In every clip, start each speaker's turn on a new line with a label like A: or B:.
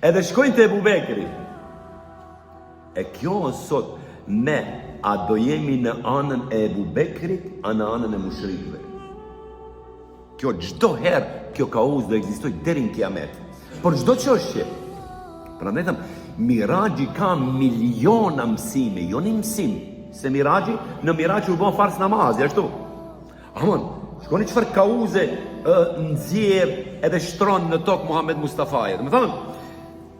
A: Edhe shkojnë te Ebu Bekri. E kjo sot ne a do jemi në anën e Ebu Bekrit, a në anën e mushrikëve? Kjo çdo herë, kjo kauz do ekzistoj deri në kiamet. Por çdo çështje. Prandaj them, Miraxhi ka miliona mësime, jo një mësim. Se Miraxhi, në Miraxhi u bën fars namazi, ashtu. Amon, shkoni çfarë kauze nxjerr edhe shtron në tokë Muhammed Mustafaja. Do të thonë,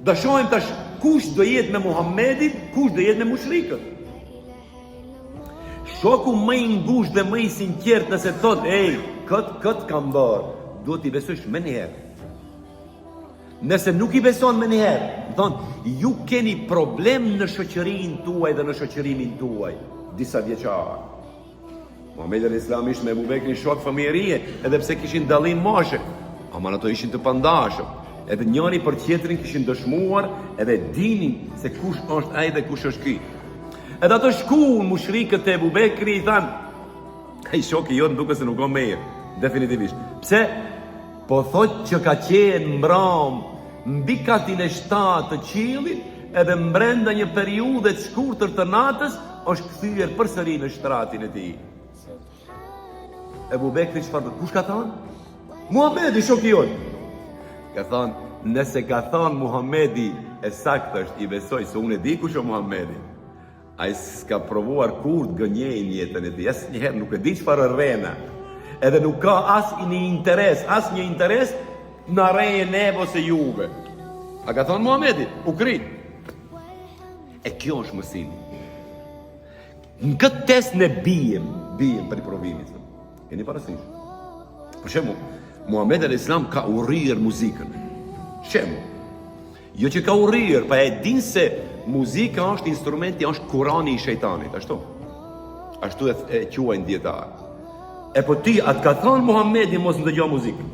A: do shohim tash kush do jetë me Muhammedin, kush do jetë me mushrikët. Shoku më i ngushtë dhe më i sinqert nëse thot, ej, kët kam bërë, duhet t'i besosh më njëherë. Nëse nuk i beson më njëherë, thonë, ju keni problem në shoqërinë tuaj dhe në shoqërimin tuaj, disa vjeçar. Muhamedi alayhis salam ishte me Abu Bekrin shok familjerie, edhe pse kishin dallim moshe, ama ato ishin të pandashëm. Edhe njëri për tjetrin kishin dëshmuar, edhe dinin se kush është ai dhe kush është ky. Edhe ato shkuan mushrikët e Abu Bekri i thanë, ai shoku jot duket se nuk ka mirë, definitivisht. Pse? Po thot që ka qenë mbram mbi katin e 7 të qiellit, edhe brenda një periudhe të shkurtër të natës është kthyer përsëri në shtratin e tij. Ebu Bekri çfarë? Kush ka thënë? Muhamedi shoku jot. Ka thënë, nëse ka thënë Muhamedi e saktë është, i besoj se unë e di kush është Muhamedi. Ai s'ka provuar kur të gënjej në jetën e tij, asnjëherë nuk e di çfarë rrena. Edhe nuk ka asnjë interes në rreje neve ose juve. A ka thonë Muhamedi? U kri. E kjo është mësimi. Në këtë test ne bijem për i provimit. Keni parasysh? Për shembull, Muhamedi alayhis salam ka urryer muzikën. Shembull. Jo që ka urryer, pa e din se muzika është instrumenti, është Kurani i shejtanit, ashtu. Ashtu e quajnë dietar. E po ti atë ka thonë Muhamedi mos ndëgjo muzikë.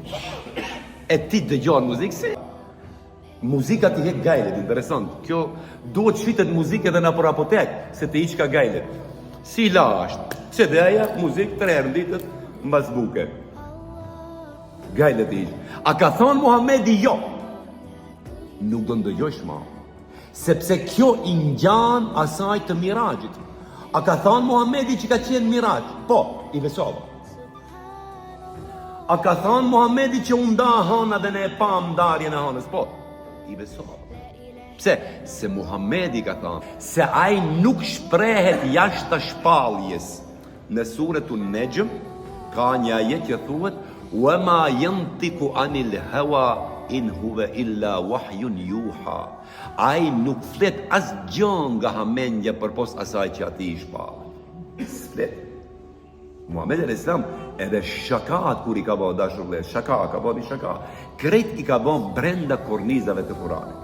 A: E ti dëgjon muzikë si? Muzika ti hek gajlet, interesant. Kjo duhet shfitet muzikë edhe në për apotek, se të hiq ka gajlet. Si la është, se dhe aja muzikë 3 herë në ditët mbas buke. Gajlet i hiq. A ka thonë Muhamedi jo? Nuk do ndëgjosh ma. Sepse kjo i ngjan asaj të Miraxhit. A ka thonë Muhamedi që ka qenë Miraxh? Po, i besova. A ka thonë Muhamedi që unë nda hëna dhe ne e pam ndarjen e hënës? Po, i besova. Pse? Se Muhamedi ka thonë se ai nuk shprehet jashtë të shpalljes. Në suretun Nejm ka një ajet që thuhet wa ma yantiqu anil hawa in huwa illa wahyun yuha. Ai nuk flet asgjë nga hamendja përpos asaj që ati i shpall. Flet. Muhamedi alayhis salam edhe shakat kur i ka bërë dashurlë, ka bërë shaka. Krejt i ka bërë brenda kornizave të Kuranit.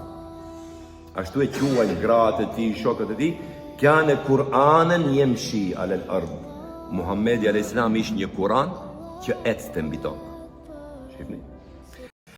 A: Ashtu e quajnë gratë e tij, shokët e tij, kanë Kur'anen yamshi alal ard. Muhamedi alayhis salam ishte një Kur'an që ecte mbi tokë. Shihni.